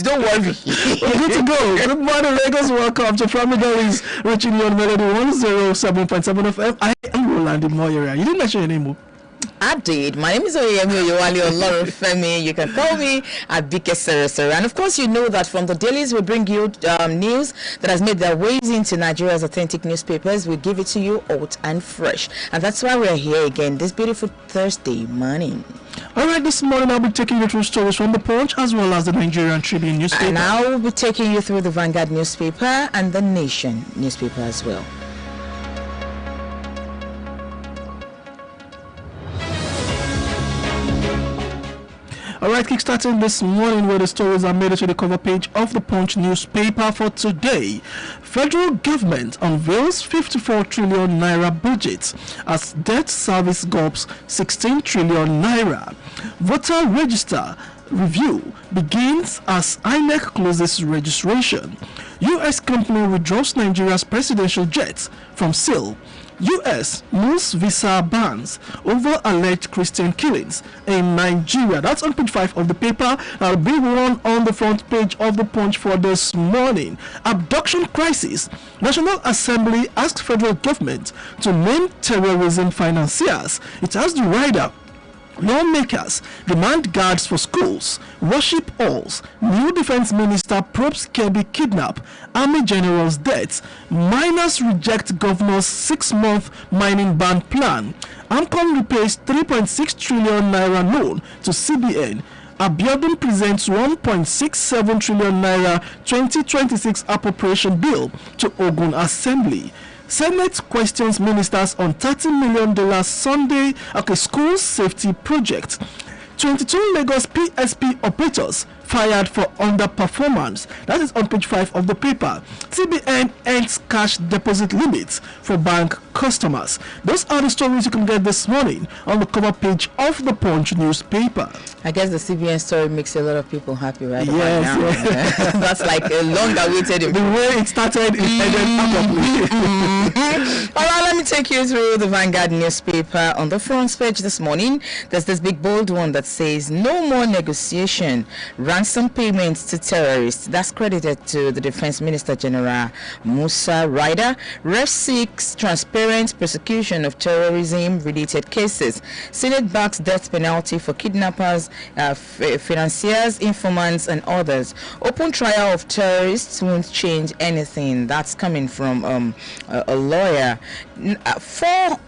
Don't worry. We're good to go. Good morning, Lagos. Welcome to Family Dailies, reaching you on Melody 107.7 FM. I am Roland Imoyera. You didn't mention your name. I did. My name is Oyeyemi Olorunfemi. You can call me Abike Seresere. And of course, you know that from the Dailies, we bring you news that has made their ways into Nigeria's authentic newspapers. We give it to you hot and fresh. And that's why we're here again this beautiful Thursday morning. Alright, this morning I'll be taking you through stories from the Punch as well as the Nigerian Tribune newspaper. And I will be taking you through the Vanguard newspaper and the Nation newspaper as well. Alright, kickstarting this morning where the stories are made it to the cover page of the Punch newspaper for today. Federal government unveils 54 trillion naira budget as debt service gulps 16 trillion naira. Voter register review begins as INEC closes registration. U.S. company withdraws Nigeria's presidential jets from sale. U.S. moves visa bans over alleged Christian killings in Nigeria. That's on page 5 of the paper. A big one on the front page of the Punch for this morning. Abduction crisis. National Assembly asks federal government to name terrorism financiers. It has the rider. Lawmakers demand guards for schools, worship halls. New defense minister probes Kebbi kidnap. Army general's death. Miners reject governor's 6-month mining ban plan. AMCON repays 3.6 trillion naira loan to CBN. Abiodun presents 1.67 trillion naira 2026 appropriation bill to Ogun Assembly. Senate questions ministers on $30 million Sunday school safety project. 22 Lagos PSP operators fired for underperformance. That is on page 5 of the paper. CBN ends cash deposit limits for bank customers. Those are the stories you can get this morning on the cover page of the Punch newspaper. I guess the CBN story makes a lot of people happy right yes, now. Yes. That's like a long-awaited. The way it started, it ended abruptly. All right, let me take you through the Vanguard newspaper. On the front page this morning, there's this big bold one that says, no more negotiation. Ransom payments to terrorists. That's credited to the Defense Minister General Musa Rider. Ref seeks transparent prosecution of terrorism-related cases. Senate backs death penalty for kidnappers, financiers, informants, and others. Open trial of terrorists won't change anything. That's coming from a lawyer. 4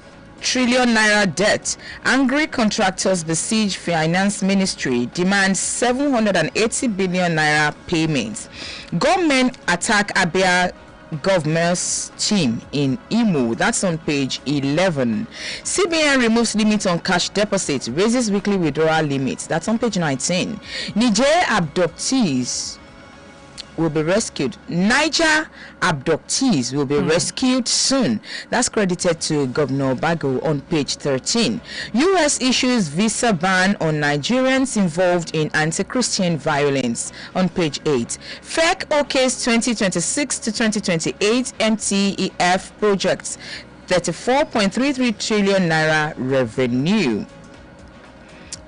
trillion naira debt. Angry contractors besiege finance ministry, demand 780 billion naira payments. Government attack Abia government's team in Imo. That's on page 11. CBN removes limits on cash deposits, raises weekly withdrawal limits. That's on page 19. Niger abductees will be rescued. Niger abductees will be rescued soon. That's credited to Governor Bago on page 13. U.S. issues visa ban on Nigerians involved in anti-Christian violence on page 8. FEC OK's 2026 to 2028 MTEF projects 34.33 trillion naira revenue.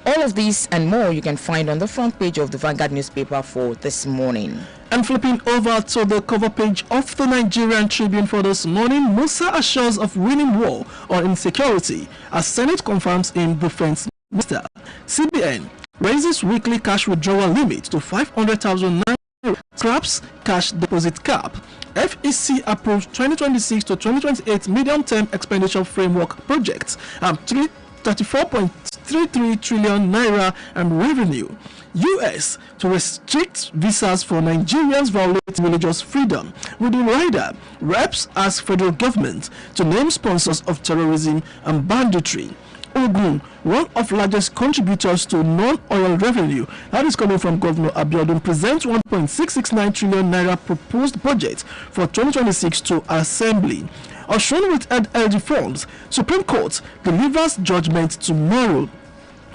All of these and more you can find on the front page of the Vanguard newspaper for this morning. And flipping over to the cover page of the Nigerian Tribune for this morning, Musa assures of winning war on insecurity as Senate confirms in Defense Minister. CBN raises weekly cash withdrawal limit to 500,000 naira, scraps cash deposit cap. FEC approves 2026 to 2028 medium-term expenditure framework projects and 34.33 trillion naira and revenue. U.S. to restrict visas for Nigerians violating religious freedom. With the rider, reps ask federal government to name sponsors of terrorism and banditry. Ogun, one of largest contributors to non-oil revenue, that is coming from Governor Abiodun, presents 1.669 trillion naira proposed budget for 2026 to Assembly. Osun with LG funds, Supreme Court delivers judgment tomorrow.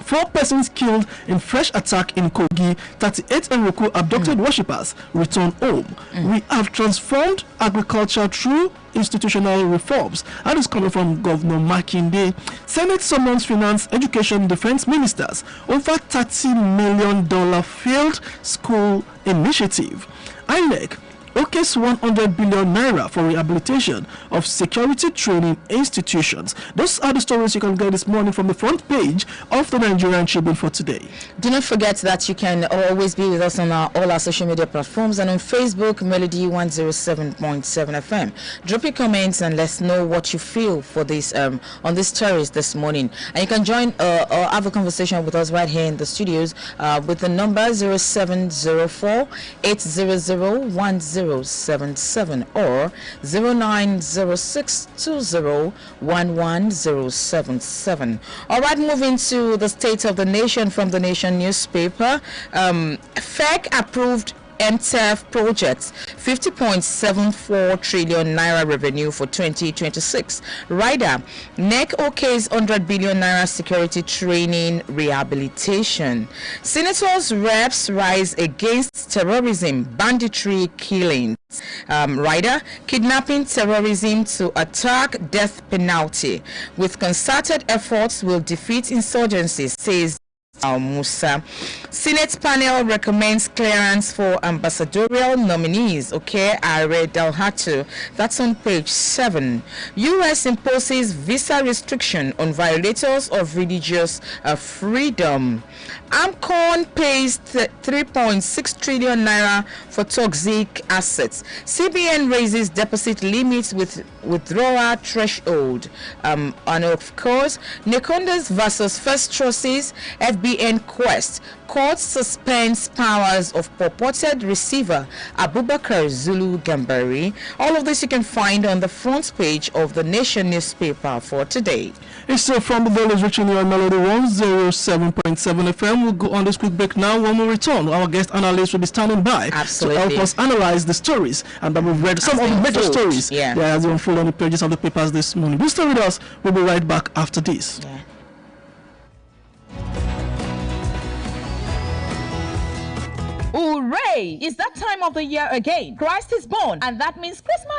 4 persons killed in fresh attack in Kogi. 38 Enroku abducted worshippers return home. We have transformed agriculture through institutional reforms. That is coming from Governor Makinde. Senate summons finance, education, defense ministers over $30 million field school initiative. INEC OK's 100 billion naira for rehabilitation of security training institutions. Those are the stories you can get this morning from the front page of the Nigerian Tribune for today. Do not forget that you can always be with us on all our social media platforms and on Facebook, Melody 107.7 FM. Drop your comments and let's know what you feel for this on these stories this morning. And you can join or have a conversation with us right here in the studios with the number 0704 800 1077 or 0906201177. All right, moving to the State of the Nation from the Nation newspaper. FEC approved MTEF projects 50.74 trillion naira revenue for 2026. Rider, NEC OK's 100 billion naira security training rehabilitation. Senators' reps rise against terrorism, banditry, killings. Rider, kidnapping, terrorism to attack, death penalty. With concerted efforts will defeat insurgencies, says Musa. Senate panel recommends clearance for ambassadorial nominees. Okay, I read Dalhatu. That's on page 7. U.S. imposes visa restriction on violators of religious freedom. AMCON pays 3.6 trillion naira for toxic assets. CBN raises deposit limits with withdrawal threshold. And of course, Nekondas versus First Trustees, FBN quest. Court suspends powers of purported receiver Abubakar Zulu Gambari. All of this you can find on the front page of the Nation newspaper for today. It's from the Dailies reaching you on Melody 107.7 FM. We'll go on this quick break now. When we return, our guest analyst will be standing by to help us analyze the stories. And that we've read some of the major stories as they unfold on the pages of the papers this morning. Do stay with us. We'll be right back after this. Yeah. Hooray! It's that time of the year again. Christ is born, and that means Christmas!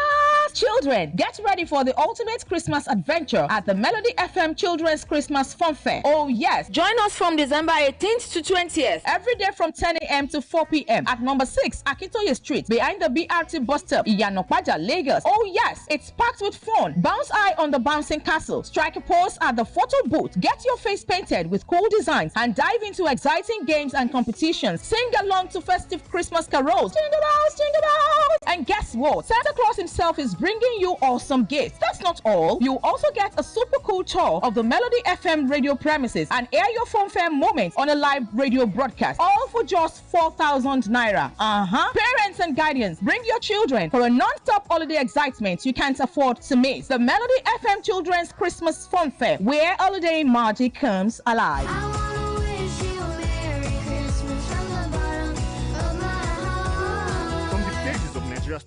Children, get ready for the ultimate Christmas adventure at the Melody FM Children's Christmas Fun Fair. Oh yes! Join us from December 18th to 20th. Every day from 10 a.m. to 4 p.m. at number 6 Akintoye Street, behind the BRT bus stop, Iyanokpaja, Lagos. Oh yes! It's packed with fun. Bounce high on the bouncing castle. Strike a pose at the photo booth. Get your face painted with cool designs and dive into exciting games and competitions. Sing along to festive Christmas carols. Jingle bells, jingle bells. And guess what? Santa Claus himself is bringing you awesome gifts. That's not all. You also get a super cool tour of the Melody FM radio premises and air your fun fair moments on a live radio broadcast. All for just 4,000 naira. Parents and guardians, bring your children for a non-stop holiday excitement you can't afford to miss. The Melody FM Children's Christmas Fun Fair, where holiday magic comes alive.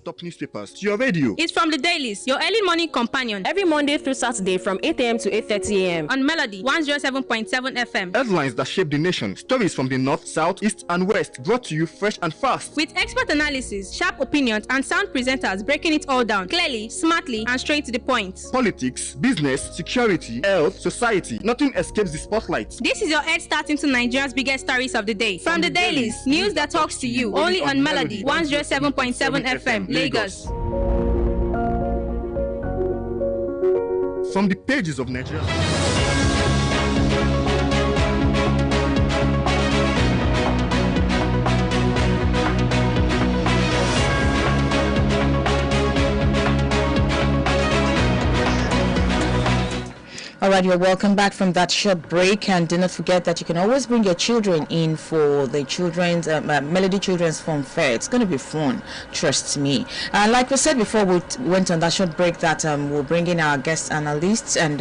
Top newspapers to your radio. It's from the Dailies, your early morning companion, every Monday through Saturday from 8 a.m. to 8:30 a.m. on Melody 107.7 FM. Headlines that shape the nation, stories from the north, south, east, and west, brought to you fresh and fast. With expert analysis, sharp opinions, and sound presenters breaking it all down clearly, smartly, and straight to the point. Politics, business, security, health, society, nothing escapes the spotlight. This is your head start into Nigeria's biggest stories of the day. From the Dailies, news that talks to you, only on Melody 107.7 FM. Lagos. From the pages of Nigeria. All right, you're welcome back from that short break, and do not forget that you can always bring your children in for the children's Melody Children's Fun Fair. It's going to be fun, trust me. Like we said before, we went on that short break that we'll bring in our guest analysts, and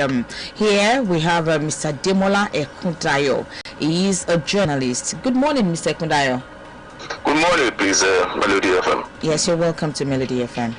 here we have Mr. Demola Ekundayo. He is a journalist. Good morning, Mr. Ekundayo. Good morning, please, Melody FM. Yes, you're welcome to Melody FM.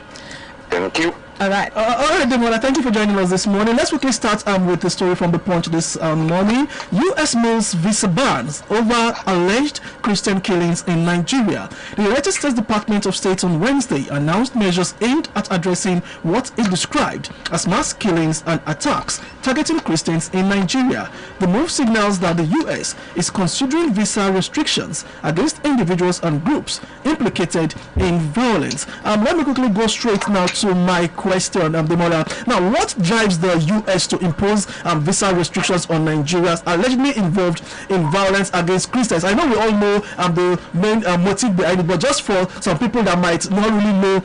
Thank you. All right. All right, Demola, thank you for joining us this morning. Let's quickly start with the story from the Punch this morning. U.S. mills visa bans over alleged Christian killings in Nigeria. The United States Department of State on Wednesday announced measures aimed at addressing what it described as mass killings and attacks targeting Christians in Nigeria. The move signals that the U.S. is considering visa restrictions against individuals and groups implicated in violence. Let me quickly go straight now to my question, Demola. Now, what drives the U.S. to impose visa restrictions on Nigerians allegedly involved in violence against Christians? I know we all know the main motive behind it, but just for some people that might not really know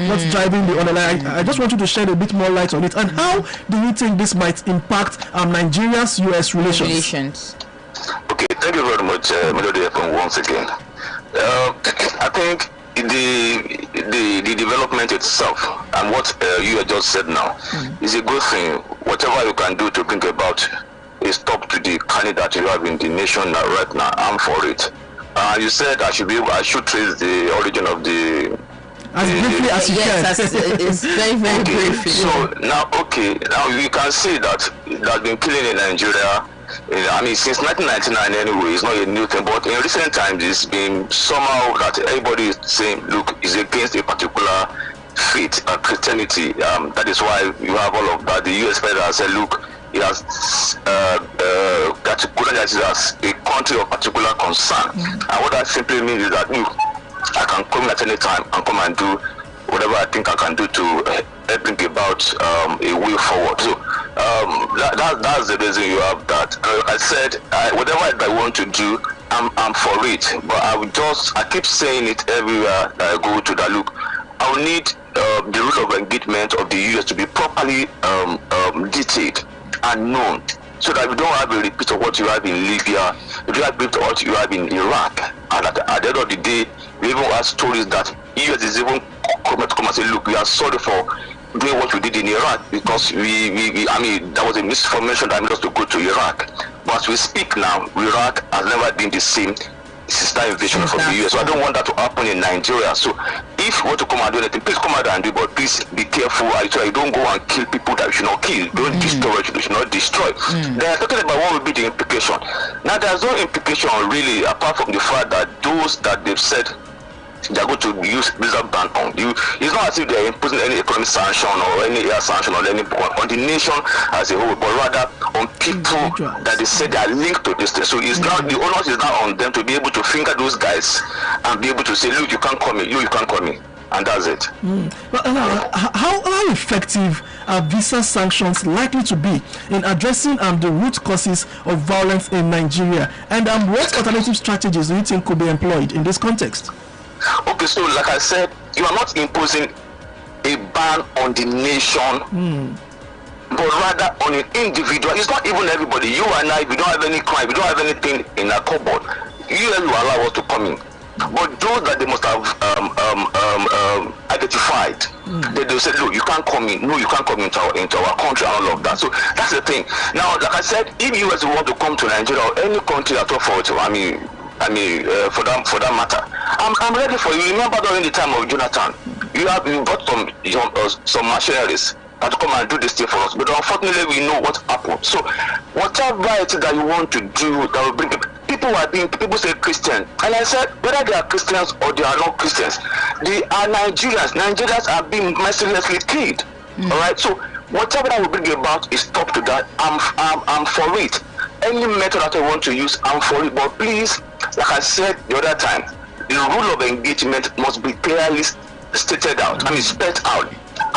what's driving the underlying, I just want you to shed a bit more light on it. And how do you think this might impact Nigeria's U.S. relations? Okay, thank you very much, Melody FM, once again. I think the development itself and what you have just said now is a good thing. Whatever you can do to bring about a stop to the carnage that you have in the nation right now, I'm for it. You said I should trace the origin of the. As briefly as you can. It's very, very brief. So now you can see that there's been killing in Nigeria. I mean, since 1999 anyway, it's not a new thing, but in recent times it's been somehow that everybody is saying, look, is against a particular faith, Christianity. That is why you have all of that. The US federal said, look, it has categorized it as a country of particular concern. And what that simply means is that, look, I can come at any time and come and do whatever I think I can do to bring about a way forward. So that's the reason you have that. I said, whatever I want to do, I'm for it. But I keep saying it everywhere that I go to, that look, I will need the rule of engagement of the US to be properly detailed and known, so that we don't have a repeat of what you have in Libya, we don't have a repeat of what you have in Iraq. And at the end of the day, we even have stories that US is even come and say, look, we are sorry for doing what we did in Iraq, because I mean, that was a misformation that made us to go to Iraq. But as we speak now, Iraq has never been the same since that invasion from the US. So I don't want that to happen in Nigeria. So if you want to come and do anything, please come out and do, but please be careful. You don't go and kill people that you should not kill. Don't destroy what you should not destroy. They are talking about what will be the implication. Now, there's no implication really, apart from the fact that those that they've said they are going to use visa ban on you. It's not as if they are imposing any economic sanction or any air sanction on any on the nation as a whole, but rather on people that they say they are linked to this thing. So it's now the onus is now on them to be able to finger those guys and be able to say, look, you can't come in, you can't come in. And that's it. But how effective are visa sanctions likely to be in addressing the root causes of violence in Nigeria? And what alternative strategies do you think could be employed in this context? Okay, so like I said, you are not imposing a ban on the nation, but rather on an individual. It's not even everybody. You and I, we don't have any crime, we don't have anything in our cupboard. You allow us to come in. But those that they must have identified, they say, look, you can't come in. No, you can't come into our country and all of that. So that's the thing. Now, like I said, if you guys want to come to Nigeria or any country at all for that matter, I'm ready for you. Remember during the time of Jonathan, you got some machineries to come and do this thing for us. But unfortunately, we know what happened. So whatever it is that you want to do that will bring people say Christian, and I said whether they are Christians or they are not Christians, they are Nigerians. Nigerians are being mercilessly killed. All right. So whatever that will bring about is stop to that. I'm for it. Any method that I want to use, I'm for it. But please, like I said the other time, the rule of engagement must be clearly stated out. I mean, spelled out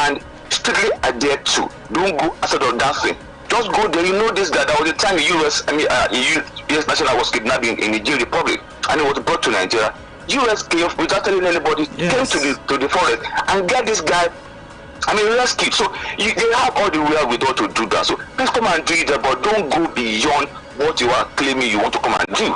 and strictly adhered to. Don't go outside of that thing. Just go there. You know this guy. There was a time in US national was kidnapped in the Nigeria Republic, and it was brought to Nigeria. US came without telling anybody, came to the forest and get this guy. I mean, rescued. So they have all the wherewithal to do that. So please come and do it, but don't go beyond what you are claiming you want to come and do.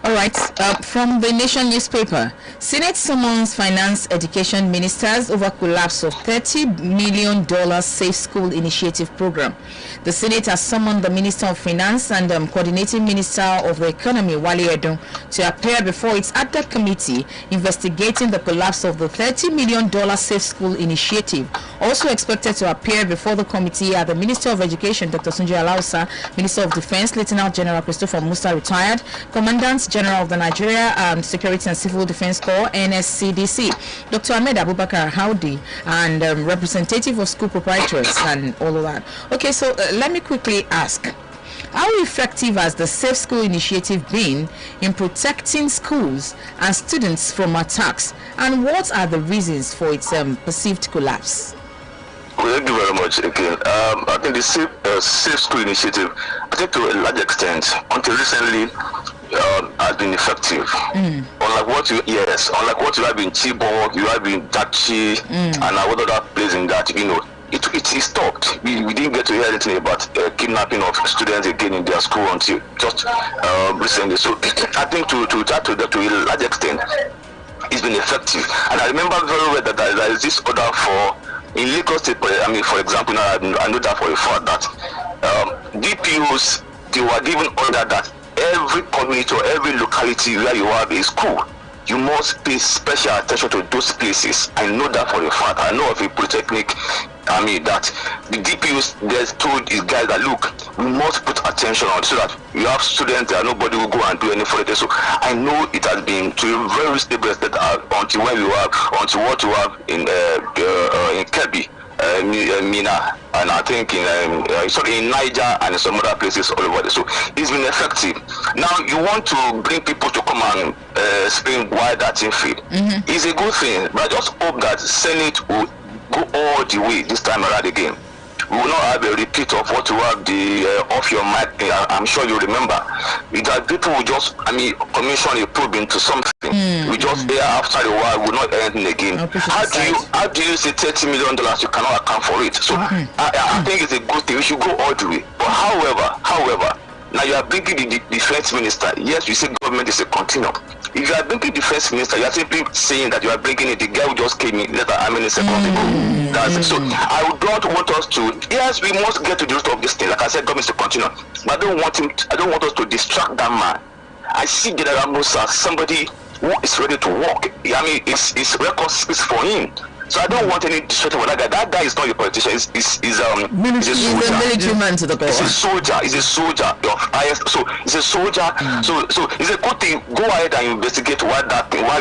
All right, from the Nation newspaper, Senate summons finance education ministers over collapse of $30 million Safe School Initiative program. The Senate has summoned the Minister of Finance and Coordinating Minister of the Economy, Wale Edun, to appear before its ad hoc committee investigating the collapse of the $30 million Safe School Initiative. Also expected to appear before the committee are the Minister of Education, Dr. Sunji Alausa, Minister of Defense, Lieutenant General Christopher Musa, retired, Commandant General of the Nigeria Security and Civil Defense Corps, NSCDC, Dr. Ahmed Abubakar Howdy, and representative of school proprietors and all of that. Okay, so let me quickly ask, how effective has the Safe School Initiative been in protecting schools and students from attacks, and what are the reasons for its perceived collapse? Well, thank you very much again. I think the Safe School Initiative, I think to a large extent, until recently, has been effective. Unlike what you have in Chibok, you have in Dachi, and other places in that, it stopped. We didn't get to hear anything about kidnapping of students again in their school until just recently. So I think to a large extent, it's been effective. And I remember very well that there is this order for in Lagos State. I mean, for example, now I know that for a fact that DPOs, they were given order that every community or every locality where you have a school, you must pay special attention to those places. I know that for a fact. I know of a polytechnic, that the DPUs just told these guys that, look, we must put attention on so that you have students that nobody will go and do any further. So I know it has been to a very stable extent until what you have in Kebbi, Mina, and I think in Niger and in some other places all over. So it's been effective. Now you want to bring people to come and explain why that thing failed. It's a good thing, but I just hope that Senate will go all the way this time around again. We will not have a repeat of what you have off your mic. I'm sure you remember. That people will just, commission a probe into something. We just there after a while will not end again. How do you say $30 million you cannot account for it? So I think it's a good thing. We should go all the way. But however, now you are bringing the defense minister. Yes, you say government is a continuum. If you are bringing defense minister, you are simply saying that you are bringing in the guy who just came in how many seconds ago. That's it. So I don't want us to. Yes, we must get to the root of this thing. Like I said, government is a continuum. But I don't want us to distract that man. I see General Musa as somebody who is ready to work. His record speaks for him. So I don't want any distraction with that guy. That guy is not a politician. He's a soldier. He's a military man to the core. He's a soldier. He's a soldier of IS. So he's a soldier. So it's a good thing. Go ahead and investigate why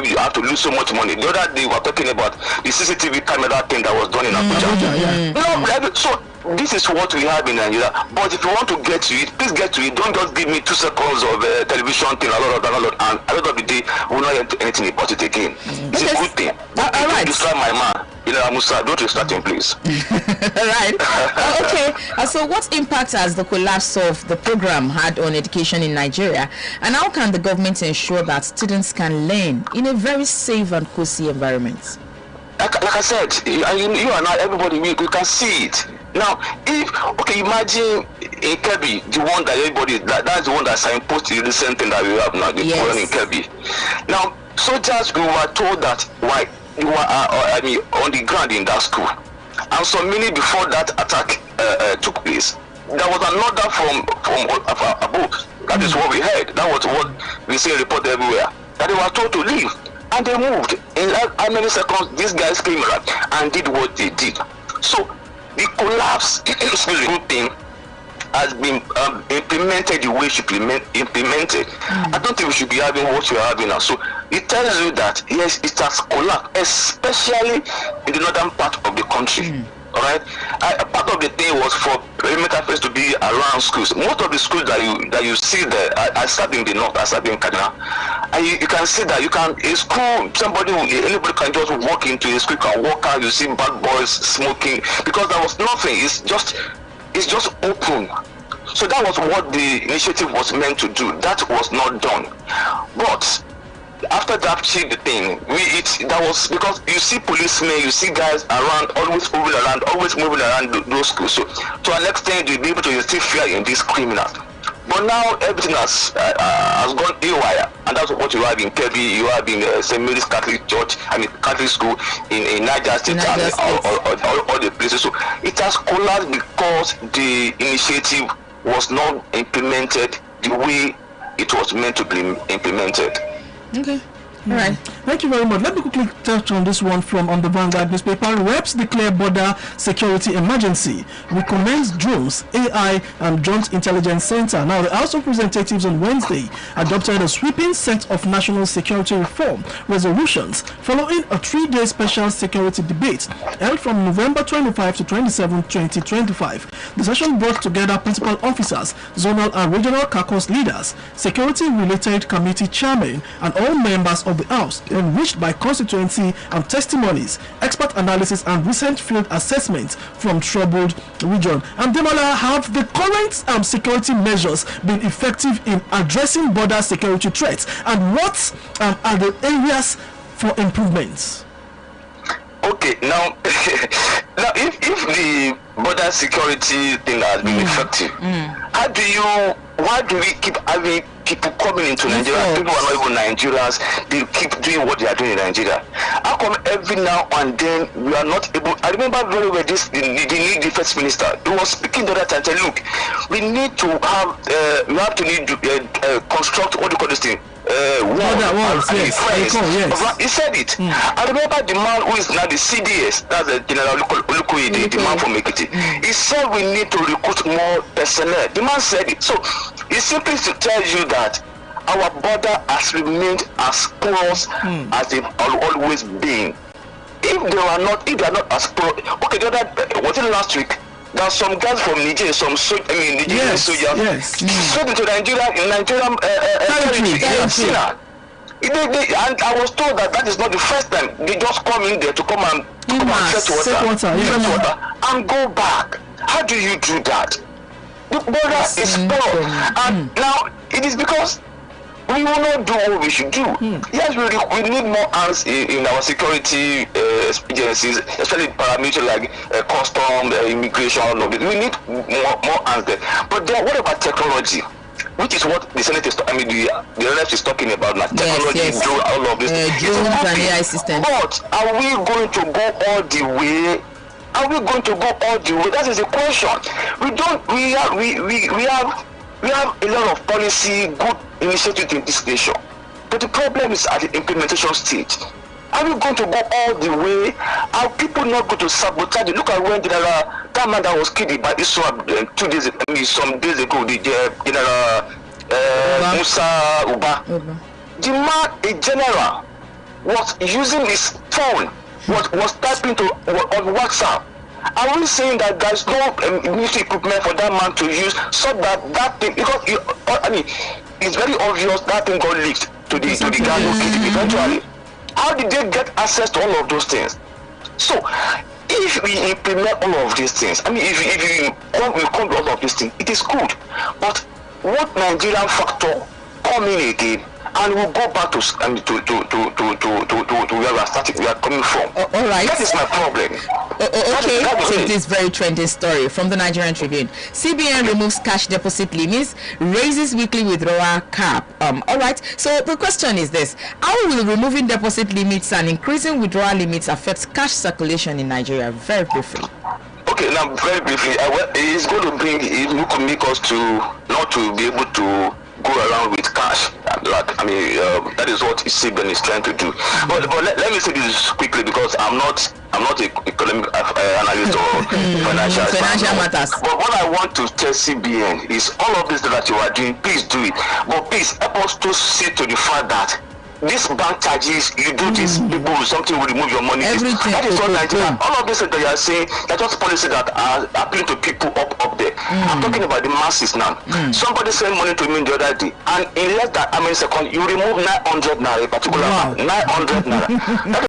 you have to lose so much money. The other day we were talking about the CCTV camera thing that was done in Abuja. So this is what we have in Nigeria. But if you want to get to it, please get to it. Don't just give me 2 seconds of television thing, and at the end of the day, we will not hear anything about it again. It's a good thing. But don't distract my man. Musa, don't distract him, please. Right. Okay. So what impact has the collapse of the program had on education in Nigeria? And how can the government ensure that students can learn in a very safe and cozy environment? Like I said, you and I, everybody, we can see it. Now, imagine in Kebbi, the one that that's the one that signposted the same thing that we have now, the one in Kebbi. Now, soldiers, we were told that why you were on the ground in that school. And so many before that attack took place, there was another from above. That is what we heard. That was what we see reported everywhere. That they were told to leave. And they moved. In how many seconds these guys came around and did what they did. So the collapse thing has been implemented the way it should be implemented. I don't think we should be having what we are having now. So it tells you that yes, it has collapsed, especially in the northern part of the country. All right, part of the thing was for perimeter first to be around schools. Most of the schools that you see there, I started in the north, I started in Kaduna, and you can see that a school, anybody can just walk into a school, can walk out, you see bad boys smoking, because there was nothing. It's just open. So that was what the initiative was meant to do. That was not done, but after that thing, that was because you see policemen, you see guys around, always moving around those schools. So to an extent, you'll be able to instill fear in these criminals. But now everything has gone haywire, and that's what you have in Kebbi, you have in St. Mary's Catholic Church, Catholic School in Niger State, and all the places. So it has collapsed because the initiative was not implemented the way it was meant to be implemented. Okay. All right. Thank you very much. Let me quickly touch on this one from on the Vanguard newspaper. Reps declare border security emergency. Recommends drones, AI, and Joint Intelligence Center. Now, the House of Representatives on Wednesday adopted a sweeping set of national security reform resolutions following a 3-day special security debate held from November 25 to 27, 2025. The session brought together principal officers, zonal and regional caucus leaders, security-related committee chairmen, and all members of the House, enriched by constituency and testimonies, expert analysis, and recent field assessments from troubled region. And Demola, have the current security measures been effective in addressing border security threats, and what are the areas for improvements? Okay, now, now if the border security thing has been effective, why do we keep having people coming into Nigeria? People are not even Nigerians, they keep doing what they are doing in Nigeria. How come every now and then we are not able? I remember very well the new defense minister, he was speaking the other time, said, look, we need to have, construct, what do you call this thing? He said it. I remember the man who is now the CDS, that's the General Olukoyede, the man from Ekiti. He said we need to recruit more personnel. The man said it. So it's simply to tell you that our border has remained as close as they've always been. If they are not as close, okay, the other, was it last week? There are some guys from Niger, Nigerian soldiers, sold into Nigeria in Nigerian territory. And I was told that is not the first time. They just come in there to come and fetch water, and go back. How do you do that? The border is full, and now it is because we will not do what we should do. Yes, we need more hands in our security agencies, especially paramilitary like custom, immigration. We need more hands there. But then, what about technology? Which is what the Senate is, the left is talking about now. Technology, do all of this. Drones and AI systems. But are we going to go all the way? Are we going to go all the way? That is the question. We have a lot of policy, good initiatives in this nation, but the problem is at the implementation stage. Are we going to go all the way? Are people not going to sabotage it? Look at when that man that was killed by Israel 2 days ago, some days ago, the General Musa Uba. The man, a general, was using his phone, was typing on WhatsApp. Are we saying that there's no military equipment for that man to use, so that thing, because it's very obvious that thing got leaked to the guy who killed him eventually. How did they get access to all of those things? So if we implement all of these things, if we come to all of these things, it is good. But what Nigerian factor come in again, and we'll go back to where we are coming from. All right. That is my problem. Okay, take this very trending story from the Nigerian Tribune. CBN removes cash deposit limits, raises weekly withdrawal cap. All right. So the question is this: how will removing deposit limits and increasing withdrawal limits affect cash circulation in Nigeria? Very briefly. Okay, now very briefly, it's going to make us to not to be able to go around with cash. That is what CBN is trying to do. But let me say this quickly, because I'm not an economic analyst or financial matters. But what I want to tell CBN is all of this that you are doing, please do it. But please help us to see to the fact that this bank charges, you do this, people something will remove your money. That is what Nigeria. All of this that you are saying, that's just policy that are appealing to people up there. I'm talking about the masses now. Somebody sent money to me the other day, and in less than how many seconds you remove 900 naira, a particular 900 naira.